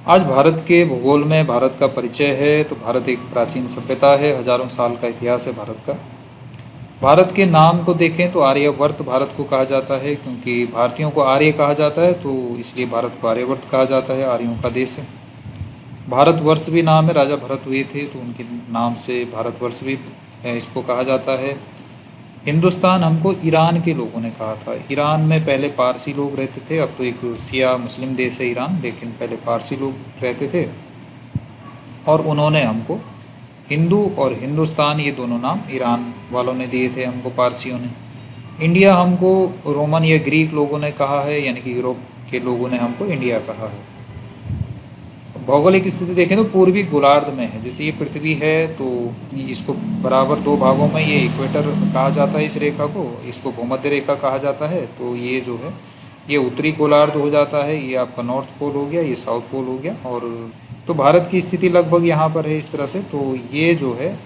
आज भारत के भूगोल में भारत का परिचय है। तो भारत एक प्राचीन सभ्यता है, हजारों साल का इतिहास है भारत का। भारत के नाम को देखें तो आर्यवर्त भारत को कहा जाता है, क्योंकि भारतीयों को आर्य कहा जाता है, तो इसलिए भारत को आर्यवर्त कहा जाता है, आर्यों का देश है। भारतवर्ष भी नाम है, राजा भरत हुए थे तो उनके नाम से भारतवर्ष भी इसको कहा जाता है। हिंदुस्तान हमको ईरान के लोगों ने कहा था। ईरान में पहले पारसी लोग रहते थे, अब तो एक शिया मुस्लिम देश है ईरान, लेकिन पहले पारसी लोग रहते थे और उन्होंने हमको हिंदू और हिंदुस्तान ये दोनों नाम ईरान वालों ने दिए थे हमको, पारसियों ने। इंडिया हमको रोमन या ग्रीक लोगों ने कहा है, यानी कि यूरोप के लोगों ने हमको इंडिया कहा है। भौगोलिक स्थिति देखें तो पूर्वी गोलार्ध में है। जैसे ये पृथ्वी है तो इसको बराबर दो भागों में ये इक्वेटर कहा जाता है, इस रेखा को, इसको भूमध्य रेखा कहा जाता है। तो ये जो है ये उत्तरी गोलार्ध हो जाता है, ये आपका नॉर्थ पोल हो गया, ये साउथ पोल हो गया। और तो भारत की स्थिति लगभग यहाँ पर है इस तरह से। तो ये जो है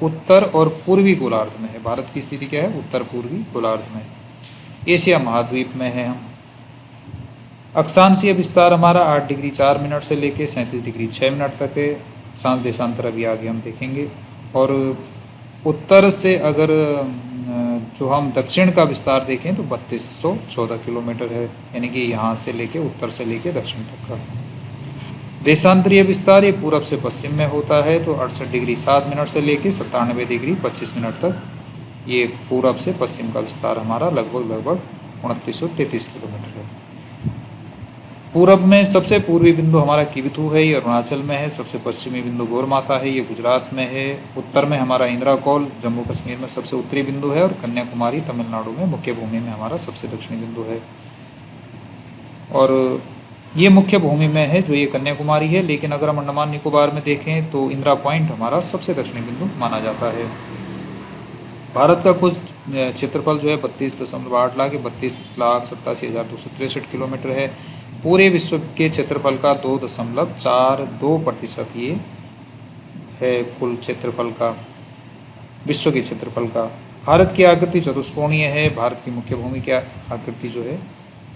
उत्तर और पूर्वी गोलार्ध में है। भारत की स्थिति क्या है? उत्तर पूर्वी गोलार्ध में। एशिया महाद्वीप में है हम। अक्षांशीय विस्तार हमारा 8 डिग्री 4 मिनट से लेके 37 डिग्री 6 मिनट तक है। अक्षांश देशांतर अभी आगे हम देखेंगे। और उत्तर से अगर जो हम दक्षिण का विस्तार देखें तो 3214 किलोमीटर है, यानी कि यहाँ से लेके उत्तर से लेके दक्षिण तक का। देशांतरीय विस्तार ये पूरब से पश्चिम में होता है, तो 68 डिग्री 7 मिनट से लेके 97 डिग्री 25 मिनट तक ये पूरब से पश्चिम का विस्तार हमारा लगभग 2933 किलोमीटर है। पूरब में सबसे पूर्वी बिंदु हमारा किबिथू है, ये अरुणाचल में है। सबसे पश्चिमी बिंदु गौरमाता है, ये गुजरात में है। उत्तर में हमारा इंदिरा कौल जम्मू कश्मीर में सबसे उत्तरी बिंदु है, और कन्याकुमारी तमिलनाडु में मुख्य भूमि में हमारा सबसे दक्षिणी बिंदु है। और ये मुख्य भूमि में है जो ये कन्याकुमारी है, लेकिन अगर हम अंडमान निकोबार में देखें तो इंदिरा पॉइंट हमारा सबसे दक्षिणी बिंदु माना जाता है। भारत का कुल क्षेत्रफल जो है 32.8 लाख 32,87,263 किलोमीटर है। पूरे विश्व के क्षेत्रफल का 2.42% ये है कुल क्षेत्रफल का, विश्व के क्षेत्रफल का। भारत की आकृति चतुष्कोणीय है। भारत की मुख्य भूमि की आकृति जो है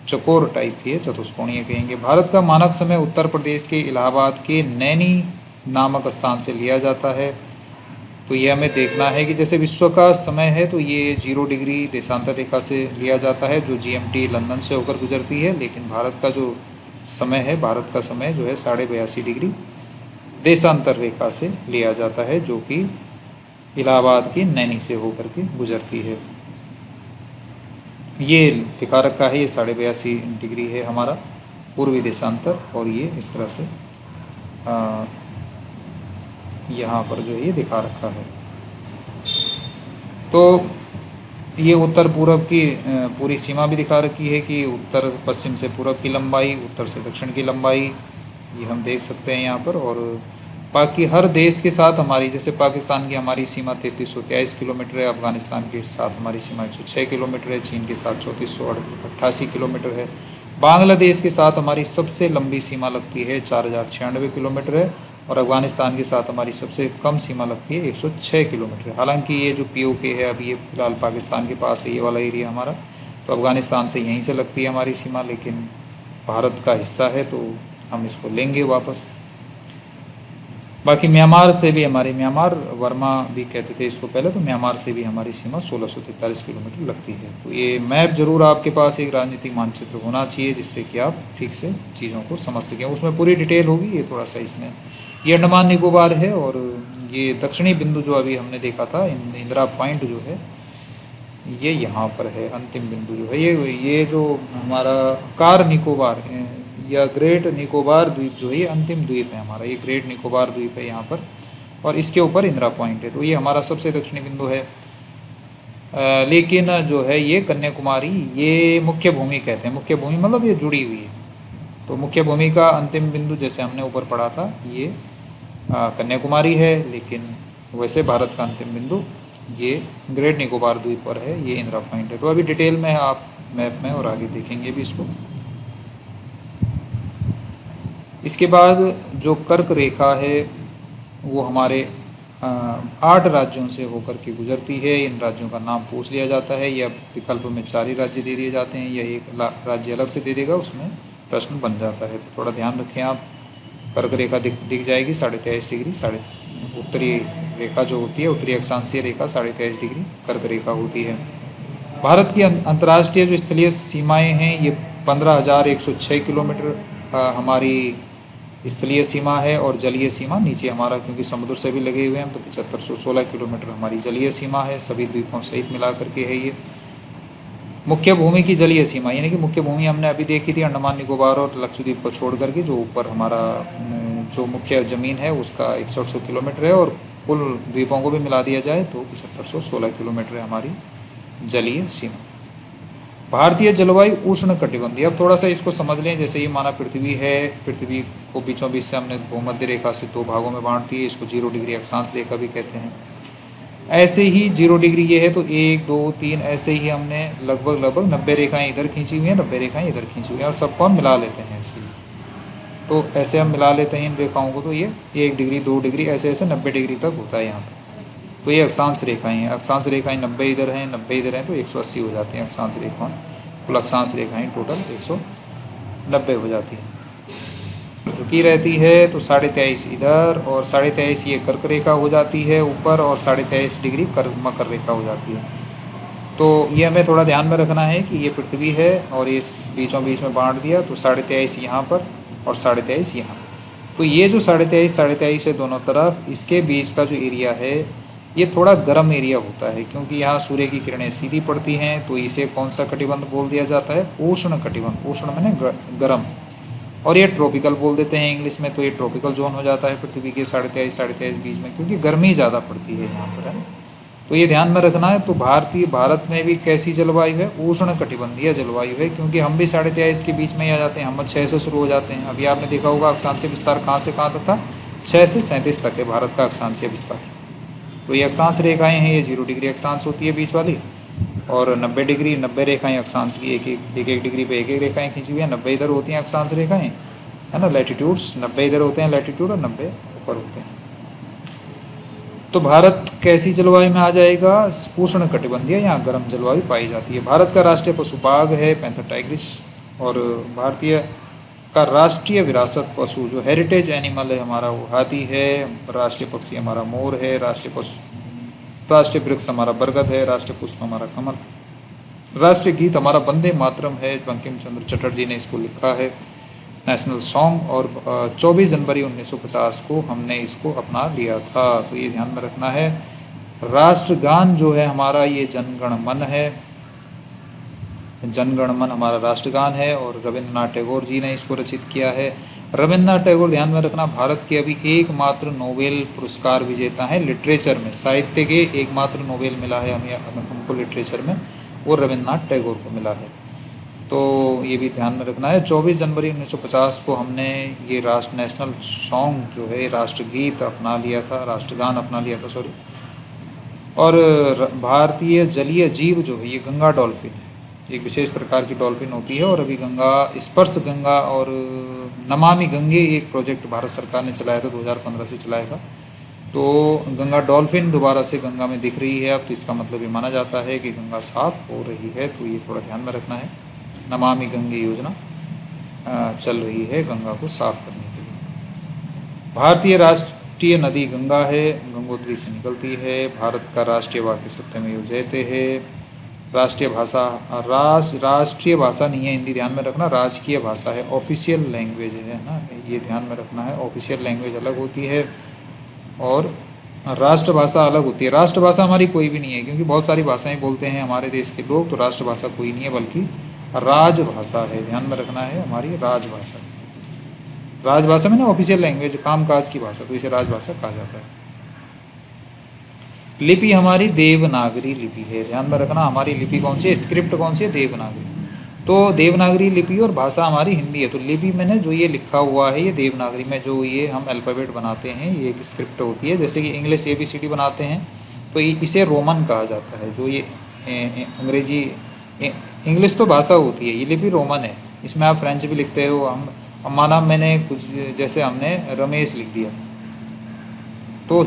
चकोर टाइप की है, चतुष्कोणीय कहेंगे। भारत का मानक समय उत्तर प्रदेश के इलाहाबाद के नैनी नामक स्थान से लिया जाता है। तो ये हमें देखना है कि जैसे विश्व का समय है तो ये 0 डिग्री देशांतर रेखा से लिया जाता है, जो GMT लंदन से होकर गुजरती है। लेकिन भारत का जो समय है, भारत का समय जो है 82.5 डिग्री देशांतर रेखा से लिया जाता है, जो कि इलाहाबाद की नैनी से होकर के गुजरती है। ये दिखा रखा है, ये 82.5 डिग्री है हमारा पूर्वी देशांतर, और ये इस तरह से यहाँ पर जो है ये दिखा रखा है। तो ये उत्तर पूरब की पूरी सीमा भी दिखा रखी है कि उत्तर पश्चिम से पूरब की लंबाई, उत्तर से दक्षिण की लंबाई, ये हम देख सकते हैं यहाँ पर। और बाकी हर देश के साथ हमारी, जैसे पाकिस्तान की हमारी सीमा 3323 किलोमीटर है, अफगानिस्तान के साथ हमारी सीमा 106 किलोमीटर है, चीन के साथ 3488 किलोमीटर है, बांग्लादेश के साथ हमारी सबसे लंबी सीमा लगती है 4096 किलोमीटर है, और अफगानिस्तान के साथ हमारी सबसे कम सीमा लगती है 106 किलोमीटर। हालांकि ये जो POK है अभी ये फिलहाल पाकिस्तान के पास है, ये वाला एरिया हमारा, तो अफगानिस्तान से यहीं से लगती है हमारी सीमा, लेकिन भारत का हिस्सा है तो हम इसको लेंगे वापस। बाकी म्यांमार से भी हमारी, म्यांमार वर्मा भी कहते थे इसको पहले, तो म्यांमार से भी हमारी सीमा 1643 किलोमीटर लगती है। तो ये मैप जरूर आपके पास एक राजनीतिक मानचित्र होना चाहिए, जिससे कि आप ठीक से चीज़ों को समझ सकें। उसमें पूरी डिटेल होगी, ये थोड़ा सा इसमें, ये अंडमान निकोबार है। और ये दक्षिणी बिंदु जो अभी हमने देखा था, इंदिरा पॉइंट जो है ये यहाँ पर है। अंतिम बिंदु जो है ये जो हमारा कार निकोबार है या ग्रेट निकोबार द्वीप जो है, ये अंतिम द्वीप है हमारा, ये ग्रेट निकोबार द्वीप है यहाँ पर, और इसके ऊपर इंदिरा पॉइंट है। तो ये हमारा सबसे दक्षिणी बिंदु है। लेकिन जो है ये कन्याकुमारी, ये मुख्य भूमि कहते हैं। मुख्य भूमि मतलब ये जुड़ी हुई है। तो मुख्य भूमि का अंतिम बिंदु जैसे हमने ऊपर पढ़ा था ये कन्याकुमारी है, लेकिन वैसे भारत का अंतिम बिंदु ये ग्रेट निकोबार द्वीप पर है, ये इंदिरा पॉइंट है। तो अभी डिटेल में आप मैप में और आगे देखेंगे भी इसको। इसके बाद जो कर्क रेखा है वो हमारे 8 राज्यों से होकर के गुजरती है। इन राज्यों का नाम पूछ लिया जाता है, या विकल्प में 4 ही राज्य दे दिए जाते हैं, या एक राज्य अलग से दे देगा, उसमें प्रश्न बन जाता है। तो थोड़ा ध्यान रखें आप। कर्क रेखा दिख जाएगी 23.5 डिग्री। उत्तरी रेखा जो होती है, उत्तरी अक्षांशीय रेखा 23.5 डिग्री कर्क रेखा होती है। भारत की अंतर्राष्ट्रीय जो स्थलीय सीमाएं हैं ये 15,106 किलोमीटर हमारी स्थलीय सीमा है, और जलीय सीमा नीचे हमारा, क्योंकि समुद्र से भी लगे हुए हैं हम, तो 7516 किलोमीटर हमारी जलीय सीमा है, सभी द्वीपों सहित मिला करके है ये। मुख्य भूमि की जलीय सीमा, यानी कि मुख्य भूमि हमने अभी देखी थी अंडमान निकोबार और लक्षद्वीप को छोड़ करके, जो ऊपर हमारा जो मुख्य ज़मीन है उसका 6100 किलोमीटर है, और कुल द्वीपों को भी मिला दिया जाए तो 7516 किलोमीटर है हमारी जलीय सीमा। भारतीय जलवायु उष्ण कटिबंधीय। अब थोड़ा सा इसको समझ लें, जैसे ये माना पृथ्वी है, पृथ्वी को बीचों बीच से हमने भूमध्य रेखा से 2 भागों में बांट दी है, इसको 0 डिग्री अक्षांश रेखा भी कहते हैं। ऐसे ही 0 डिग्री ये है तो 1 2 3 ऐसे ही हमने लगभग 90 रेखाएं इधर खींची हुई हैं, 90 रेखाएं इधर खींची हुई हैं, और सबको हम मिला लेते हैं ऐसे ही। तो ऐसे हम मिला लेते हैं इन रेखाओं को, तो ये 1 डिग्री 2 डिग्री ऐसे ऐसे 90 डिग्री तक होता है यहाँ पर। तो ये अक्षांश रेखाएं हैं, अक्षांश रेखाएं 90 इधर हैं, 90 इधर हैं, तो 180 हो जाती हैं अक्षांश रेखाएं। कुल अक्षांश रेखाएं टोटल 190 हो जाती हैं। झुकी रहती है तो 23.5 इधर, और 23.5 ये कर्क रेखा हो जाती है ऊपर, और 23.5 डिग्री मकर रेखा हो जाती है। तो ये हमें थोड़ा ध्यान में रखना है कि ये पृथ्वी है और इस बीचों बीच में बांट दिया, तो 23.5 यहाँ पर और 23.5 यहाँ। तो ये जो 23.5 है दोनों तरफ, इसके बीच का जो एरिया है ये थोड़ा गर्म एरिया होता है, क्योंकि यहाँ सूर्य की किरणें सीधी पड़ती हैं, तो इसे कौन सा कटिबंध बोल दिया जाता है? उष्ण कटिबंध। उष्ण माने गर्म, और ये ट्रॉपिकल बोल देते हैं इंग्लिश में। तो ये ट्रॉपिकल जोन हो जाता है पृथ्वी के 23.5 बीच में, क्योंकि गर्मी ज़्यादा पड़ती है यहाँ पर, है ना। तो ये ध्यान में रखना है। तो भारत में भी कैसी जलवायु है? उष्ण कटिबंधीय जलवायु है, क्योंकि हम भी 23.5 के बीच में ही आ जाते हैं। हम 6 से शुरू हो जाते हैं। अभी आपने देखा होगा अक्षांशीय विस्तार कहाँ से कहाँ तक था? 6 से 37 तक है भारत का अक्षांशीय विस्तार। तो ये अक्षांश रेखाएं हैं, ये 0 डिग्री अक्षांश होती है बीच वाली, और 90 रेखाएं अक्षांश की एक डिग्री पे एक रेखाएं खींची हुई हैं। 90 इधर होती हैं अक्षांश रेखाएं, है ना, लैटिट्यूड्स। 90 इधर होते हैं लैटिट्यूड, और 90 ऊपर होते हैं। तो भारत कैसी जलवायु में आ जाएगा? उष्ण कटिबंधीय, यहाँ गर्म जलवायु पाई जाती है। भारत का राष्ट्रीय पशु बाघ है, पैंथर टाइग्रिस, और भारतीय का राष्ट्रीय विरासत पशु जो हेरिटेज एनिमल है हमारा, वो हाथी है। राष्ट्रीय पक्षी हमारा मोर है। राष्ट्रीय वृक्ष हमारा बरगद है। राष्ट्रीय पुष्प हमारा कमल। राष्ट्रीय गीत हमारा वंदे मातरम है, बंकिम चंद्र चटर्जी ने इसको लिखा है, नेशनल सॉन्ग। और 24 जनवरी 1950 को हमने इसको अपना लिया था। तो ये ध्यान में रखना है। राष्ट्रगान जो है हमारा, ये जनगण मन है। जनगण मन हमारा राष्ट्रगान है, और रविंद्रनाथ टैगोर जी ने इसको रचित किया है। रविंद्रनाथ टैगोर, ध्यान में रखना, भारत के अभी एकमात्र नोबेल पुरस्कार विजेता हैं लिटरेचर में। साहित्य के एकमात्र नोबेल मिला है हमको लिटरेचर में, वो रविंद्रनाथ टैगोर को मिला है। तो ये भी ध्यान में रखना है। 24 जनवरी 1950 को हमने ये नेशनल सॉन्ग जो है, राष्ट्रगीत अपना लिया था, राष्ट्रगान अपना लिया था, सॉरी। और भारतीय जलीय जीव जो है ये गंगा डॉल्फिन है, एक विशेष प्रकार की डॉल्फिन होती है। और अभी गंगा स्पर्श गंगा और नमामि गंगे एक प्रोजेक्ट भारत सरकार ने चलाया था, 2015 से चलाया था। तो गंगा डॉल्फिन दोबारा से गंगा में दिख रही है अब, तो इसका मतलब ये माना जाता है कि गंगा साफ हो रही है। तो ये थोड़ा ध्यान में रखना है। नमामि गंगे योजना चल रही है गंगा को साफ करने के लिए। भारतीय राष्ट्रीय नदी गंगा है, गंगोत्री से निकलती है। भारत का राष्ट्रीय वाक्य सत्यमेव जयते है। राष्ट्रीय भाषा राष्ट्रीय भाषा नहीं है हिंदी, ध्यान में रखना, राजकीय भाषा है, ऑफिशियल लैंग्वेज है ना, ये ध्यान में रखना है। ऑफिशियल लैंग्वेज अलग होती है और राष्ट्रभाषा अलग होती है। राष्ट्रभाषा हमारी कोई भी नहीं है, क्योंकि बहुत सारी भाषाएं बोलते हैं हमारे देश के लोग, तो राष्ट्रभाषा कोई नहीं है, बल्कि राजभाषा है। ध्यान में रखना है, हमारी राजभाषा। राजभाषा में ना ऑफिशियल लैंग्वेज, कामकाज की भाषा, तो इसे राजभाषा कहा जाता है। लिपि हमारी देवनागरी लिपि है। ध्यान में रखना, हमारी लिपि कौन सी है? स्क्रिप्ट कौन सी है? देवनागरी। तो देवनागरी लिपि, और भाषा हमारी हिंदी है। तो लिपि में ना जो ये लिखा हुआ है ये देवनागरी में, जो ये हम अल्फ़ाबेट बनाते हैं, ये एक स्क्रिप्ट होती है। जैसे कि इंग्लिश ABCD बनाते हैं, तो इसे रोमन कहा जाता है। जो ये अंग्रेजी इंग्लिश तो भाषा होती है, ये लिपि रोमन है। इसमें आप फ्रेंच भी लिखते हो। हम माना मैंने कुछ, जैसे हमने रमेश लिख दिया, तो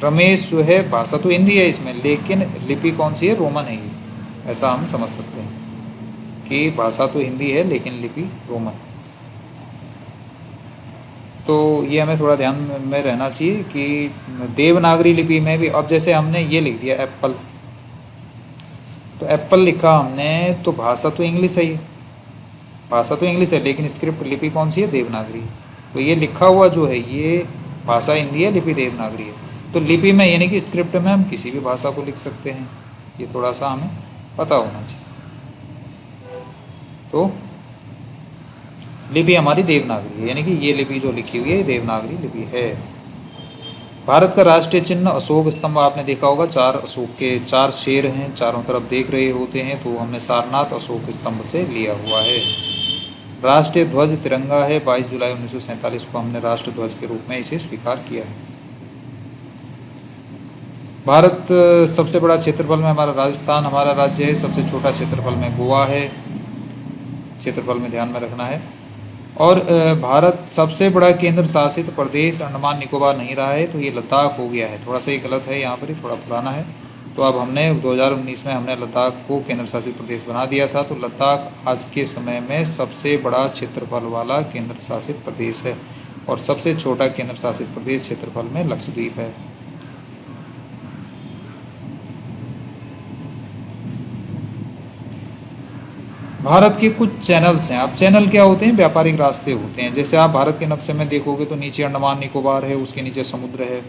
रमेश जो है भाषा तो हिंदी है इसमें, लेकिन लिपि कौन सी है? रोमन है ये। ऐसा हम समझ सकते हैं कि भाषा तो हिंदी है लेकिन लिपि रोमन। तो ये हमें थोड़ा ध्यान में रहना चाहिए कि देवनागरी लिपि में भी, अब जैसे हमने ये लिख दिया एप्पल, तो एप्पल लिखा हमने, तो भाषा तो इंग्लिश है, ये भाषा तो इंग्लिश है, लेकिन स्क्रिप्ट लिपि कौन सी है? देवनागरी। तो ये लिखा हुआ जो है ये भाषा हिंदी है, लिपि देवनागरी है। तो लिपि में यानी कि स्क्रिप्ट में हम किसी भी भाषा को लिख सकते हैं, ये थोड़ा सा हमें पता होना चाहिए। तो लिपि हमारी देवनागरी है, यानी कि ये लिपि जो लिखी हुई है देवनागरी लिपि है। भारत का राष्ट्रीय चिन्ह अशोक स्तंभ, आपने देखा होगा, चार अशोक के चार शेर हैं, चारों तरफ देख रहे होते हैं, तो हमने सारनाथ अशोक स्तंभ से लिया हुआ है। राष्ट्रीय ध्वज तिरंगा है, 22 जुलाई 1947 को हमने राष्ट्र ध्वज के रूप में इसे स्वीकार किया है। भारत सबसे बड़ा क्षेत्रफल में हमारा राजस्थान हमारा राज्य है, सबसे छोटा क्षेत्रफल में गोवा है, क्षेत्रफल में ध्यान में रखना है। और भारत सबसे बड़ा केंद्र शासित प्रदेश अंडमान निकोबार नहीं रहा है, तो ये लद्दाख हो गया है। थोड़ा सा ये गलत है, यहाँ पर ही थोड़ा पुराना है। तो अब हमने 2019 में हमने लद्दाख को केंद्र शासित प्रदेश बना दिया था। तो लद्दाख आज के समय में सबसे बड़ा क्षेत्रफल वाला केंद्र शासित प्रदेश है, और सबसे छोटा केंद्र शासित प्रदेश क्षेत्रफल में लक्षद्वीप है। भारत के कुछ चैनल्स हैं। अब चैनल क्या होते हैं? व्यापारिक रास्ते होते हैं। जैसे आप भारत के नक्शे में देखोगे तो नीचे अंडमान निकोबार है, उसके नीचे समुद्र है।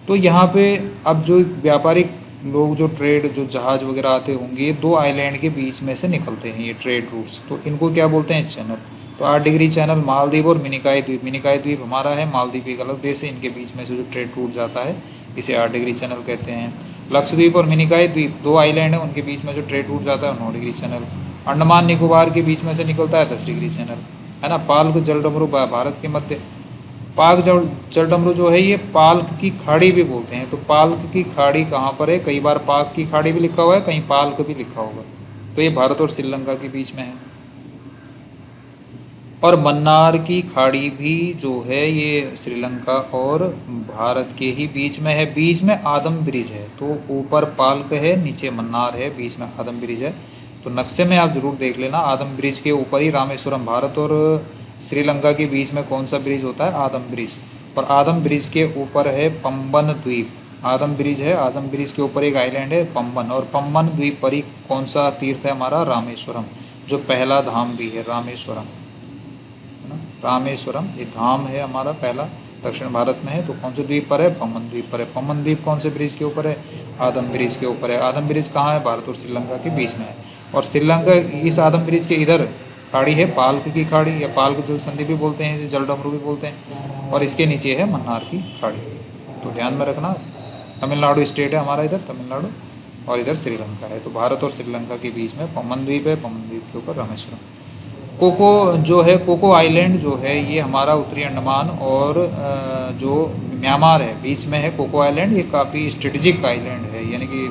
तो यहाँ पे अब जो व्यापारिक लोग, जो ट्रेड, जो जहाज वगैरह आते होंगे, दो आइलैंड के बीच में से निकलते हैं ये ट्रेड रूट्स, तो इनको क्या बोलते हैं? चैनल। तो 8 डिग्री चैनल मालदीव और मिनिकॉय द्वीप, मिनिकॉय द्वीप हमारा है, मालदीव एक अलग देश है, इनके बीच में से जो ट्रेड रूट जाता है इसे 8 डिग्री चैनल कहते हैं। लक्षद्वीप और मिनिकॉय द्वीप दो आइलैंड है, उनके बीच में जो ट्रेड रूट जाता है 9 डिग्री चैनल। अंडमान निकोबार के बीच में से निकलता है 10 डिग्री चैनल, है ना। पाल्क जलडमरू भारत के मध्य, पाक जलडमरू जो है ये पाल्क की खाड़ी भी बोलते हैं। तो पाल्क की खाड़ी कहाँ पर है? कई बार पाक की खाड़ी भी लिखा हुआ है, कहीं पाल्क भी लिखा होगा। तो ये भारत और श्रीलंका के बीच में है। और मन्नार की खाड़ी भी जो है ये श्रीलंका और भारत के ही बीच में है। बीच में आदम ब्रिज है, तो ऊपर पाल्क है, नीचे मन्नार है, बीच में आदम ब्रिज है। तो नक्शे में आप जरूर देख लेना, आदम ब्रिज के ऊपर ही रामेश्वरम, भारत और श्रीलंका के बीच में कौन सा ब्रिज होता है? आदम ब्रिज। और आदम ब्रिज के ऊपर है पंबन द्वीप। आदम ब्रिज है, आदम ब्रिज के ऊपर एक आइलैंड है पंबन, और पंबन द्वीप पर ही कौन सा तीर्थ है हमारा? रामेश्वरम, जो पहला धाम भी है रामेश्वरम, है ना। रामेश्वरम ये धाम है हमारा पहला, दक्षिण भारत में है। तो कौन से द्वीप पर है? पंबन द्वीप पर है। पंबन द्वीप कौन से ब्रिज के ऊपर है? आदम ब्रिज के ऊपर है। आदम ब्रिज कहाँ है? भारत और श्रीलंका के बीच में है। और श्रीलंका इस आदम ब्रिज के इधर खाड़ी है पाल्क की खाड़ी, या पाल्क जल संधि भी बोलते हैं, इसे जलडमरू भी बोलते हैं। और इसके नीचे है मन्नार की खाड़ी। तो ध्यान में रखना, तमिलनाडु स्टेट है हमारा इधर, तमिलनाडु, और इधर श्रीलंका है। तो भारत और श्रीलंका के बीच में पंबन द्वीप है, पंबन द्वीप के ऊपर रामेश्वरम। कोको जो है, कोको आइलैंड जो है ये हमारा उत्तरी अंडमान और जो म्यांमार है बीच में है कोको आइलैंड। ये काफ़ी स्ट्रेटजिक आइलैंड है, यानी कि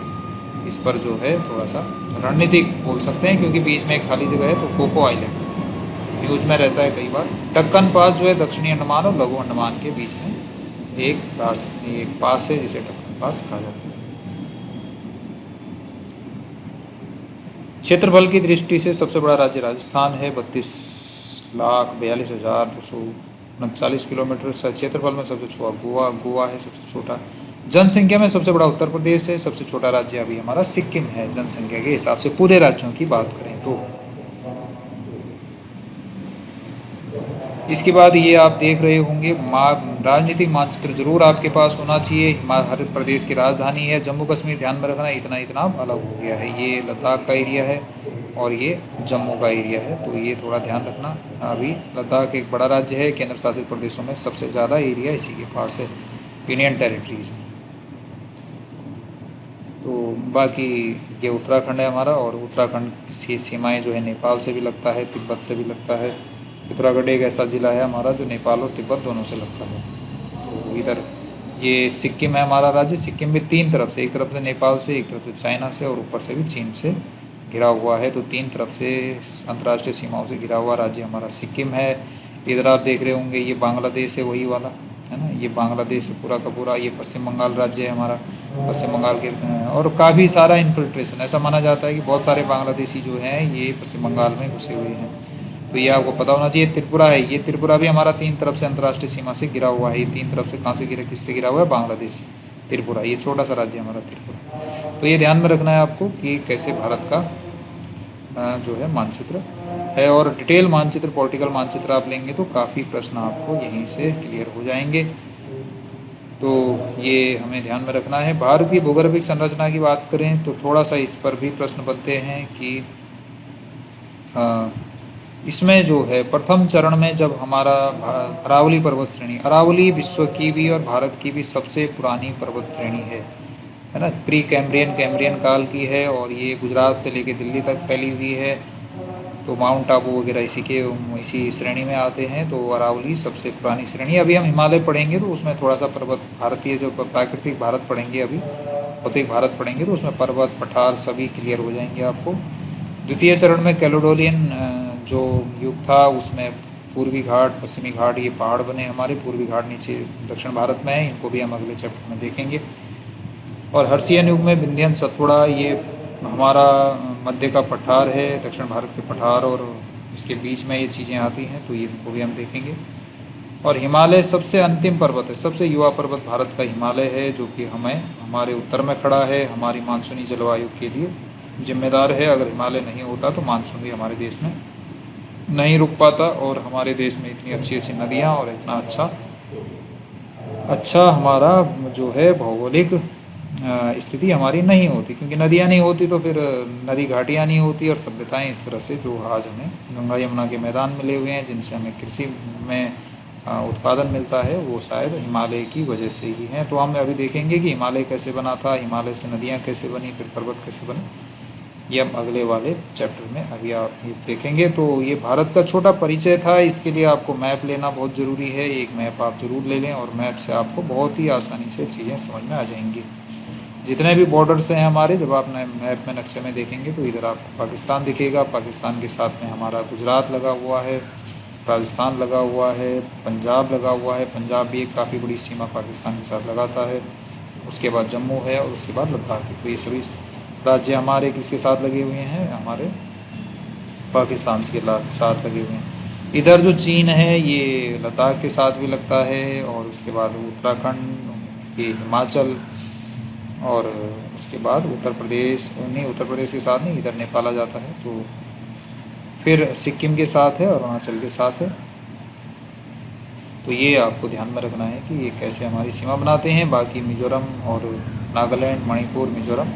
इस पर जो है थोड़ा सा रणनीतिक बोल सकते हैं, क्योंकि बीच में एक खाली जगह है। तो कोको आइलैंड न्यूज में रहता है कई बार। डक्कन पास जो है दक्षिणी अंडमान और लघु अंडमान के बीच में एक पास है, जिसे डक्कन पास कहा जाता है। क्षेत्रफल की दृष्टि से सबसे बड़ा राज्य राजस्थान है, 32,42,239 किलोमीटर। क्षेत्रफल में सबसे छोटा गोवा है, सबसे छोटा। जनसंख्या में सबसे बड़ा उत्तर प्रदेश है, सबसे छोटा राज्य अभी हमारा सिक्किम है जनसंख्या के हिसाब से, पूरे राज्यों की बात करें तो। इसके बाद ये आप देख रहे होंगे राजनीतिक मानचित्र जरूर आपके पास होना चाहिए। हिमाचल प्रदेश की राजधानी है जम्मू कश्मीर, ध्यान में रखना, इतना इतना अलग हो गया है। ये लद्दाख का एरिया है और ये जम्मू का एरिया है, तो ये थोड़ा ध्यान रखना। अभी लद्दाख एक बड़ा राज्य है, केंद्र शासित प्रदेशों में सबसे ज़्यादा एरिया इसी के पास है, यूनियन टेरिटरीज में। तो बाकी ये उत्तराखंड है हमारा, और उत्तराखंड की सीमाएँ जो है नेपाल से भी लगता है, तिब्बत से भी लगता है। उत्तराखंड एक ऐसा ज़िला है हमारा जो नेपाल और तिब्बत दोनों से लगता है। तो इधर ये सिक्किम है हमारा राज्य। सिक्किम भी 3 तरफ से, एक तरफ से नेपाल से, एक तरफ से चाइना से, और ऊपर से भी चीन से घिरा हुआ है। तो 3 तरफ से अंतर्राष्ट्रीय सीमाओं से घिरा हुआ राज्य हमारा सिक्किम है। इधर आप देख रहे होंगे ये बांग्लादेश है, वही वाला, है ना। ये बांग्लादेश है पूरा का पूरा। ये पश्चिम बंगाल राज्य है हमारा, पश्चिम बंगाल के, और काफ़ी सारा इन्फिल्ट्रेशन, ऐसा माना जाता है कि बहुत सारे बांग्लादेशी जो हैं ये पश्चिम बंगाल में घुसे हुए हैं। तो ये आपको पता होना चाहिए। त्रिपुरा है, ये त्रिपुरा भी हमारा 3 तरफ से अंतर्राष्ट्रीय सीमा से घिरा हुआ है। ये 3 तरफ से कहाँ से घिरा, किससे घिरा हुआ है? बांग्लादेश से। त्रिपुरा ये छोटा सा राज्य हमारा त्रिपुरा। तो ये ध्यान में रखना है आपको कि कैसे भारत का जो है मानचित्र है। और डिटेल मानचित्र, पॉलिटिकल मानचित्र आप लेंगे तो काफ़ी प्रश्न आपको यहीं से क्लियर हो जाएंगे। तो ये हमें ध्यान में रखना है। भारत की भूगर्भिक संरचना की बात करें तो थोड़ा सा इस पर भी प्रश्न बनते हैं कि इसमें जो है प्रथम चरण में जब हमारा अरावली पर्वत श्रेणी, अरावली विश्व की भी और भारत की भी सबसे पुरानी पर्वत श्रेणी है ना। प्री कैम्ब्रियन, कैम्ब्रियन काल की है और ये गुजरात से लेकर दिल्ली तक फैली हुई है। तो माउंट आबू वगैरह इसी श्रेणी में आते हैं। तो अरावली सबसे पुरानी श्रेणी। अभी हम हिमालय पढ़ेंगे तो उसमें थोड़ा सा पर्वत, भारतीय जो प्राकृतिक भारत पढ़ेंगे, अभी भौतिक भारत पढ़ेंगे तो उसमें पर्वत पठार सभी क्लियर हो जाएंगे आपको। द्वितीय चरण में कैलेडोनियन जो युग था उसमें पूर्वी घाट, पश्चिमी घाट, ये पहाड़ बने हमारे। पूर्वी घाट नीचे दक्षिण भारत में है, इनको भी हम अगले चैप्टर में देखेंगे। और हर्षियन युग में विंध्यन, सतपुड़ा, ये हमारा मध्य का पठार है, दक्षिण भारत के पठार, और इसके बीच में ये चीज़ें आती हैं तो इनको भी हम देखेंगे। और हिमालय सबसे अंतिम पर्वत है, सबसे युवा पर्वत भारत का हिमालय है, जो कि हमें हमारे उत्तर में खड़ा है, हमारी मानसूनी जलवायु के लिए जिम्मेदार है। अगर हिमालय नहीं होता तो मानसून भी हमारे देश में नहीं रुक पाता और हमारे देश में इतनी अच्छी अच्छी नदियाँ और इतना अच्छा हमारा जो है भौगोलिक स्थिति हमारी नहीं होती। क्योंकि नदियाँ नहीं होती तो फिर नदी घाटियाँ नहीं होती और सभ्यताएं इस तरह से जो आज हमें गंगा यमुना के मैदान मिले हुए हैं, जिनसे हमें कृषि में उत्पादन मिलता है, वो शायद हिमालय की वजह से ही है। तो हम अभी देखेंगे कि हिमालय कैसे बना था, हिमालय से नदियाँ कैसे बनी, फिर पर्वत कैसे बने, ये हम अगले वाले चैप्टर में अभी आप ये देखेंगे। तो ये भारत का छोटा परिचय था। इसके लिए आपको मैप लेना बहुत ज़रूरी है। एक मैप आप ज़रूर ले लें और मैप से आपको बहुत ही आसानी से चीज़ें समझ में आ जाएंगी। जितने भी बॉर्डर्स हैं हमारे, जब आप मैप में नक्शे में देखेंगे तो इधर आपको पाकिस्तान दिखेगा, पाकिस्तान के साथ में हमारा गुजरात लगा हुआ है, राजस्थान लगा हुआ है, पंजाब लगा हुआ है। पंजाब भी एक काफ़ी बड़ी सीमा पाकिस्तान के साथ लगाता है। उसके बाद जम्मू है और उसके बाद लद्दाख है। तो ये सभी राज्य हमारे किसके साथ लगे हुए हैं? हमारे पाकिस्तान के साथ लगे हुए हैं। इधर जो चीन है ये लद्दाख के साथ भी लगता है, और उसके बाद उत्तराखंड, ये हिमाचल, और उसके बाद उत्तर प्रदेश, नहीं उत्तर प्रदेश के साथ नहीं, इधर नेपाल आ जाता है। तो फिर सिक्किम के साथ है और अरुणाचल के साथ है। तो ये आपको ध्यान में रखना है कि ये कैसे हमारी सीमा बनाते हैं। बाकी मिज़ोरम और नागालैंड, मणिपुर, मिज़ोरम,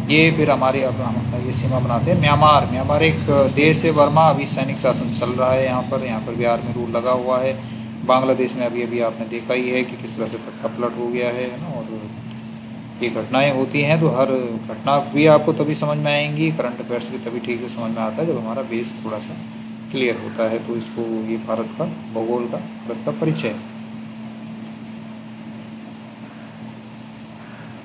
ये फिर हमारे अब ये सीमा बनाते हैं। म्यांमार एक देश है, बर्मा, अभी सैनिक शासन चल रहा है यहाँ पर भी आर्मी रूल लगा हुआ है। बांग्लादेश में अभी आपने देखा ही है कि किस तरह से तख्ता पलट हो गया है ना। और ये घटनाएं होती हैं तो हर घटना भी आपको तभी समझ में आएंगी, करंट अफेयर्स भी तभी ठीक से समझ में आता है जब हमारा बेस थोड़ा सा क्लियर होता है। तो इसको ये भारत का भूगोल का, भारत का परिचय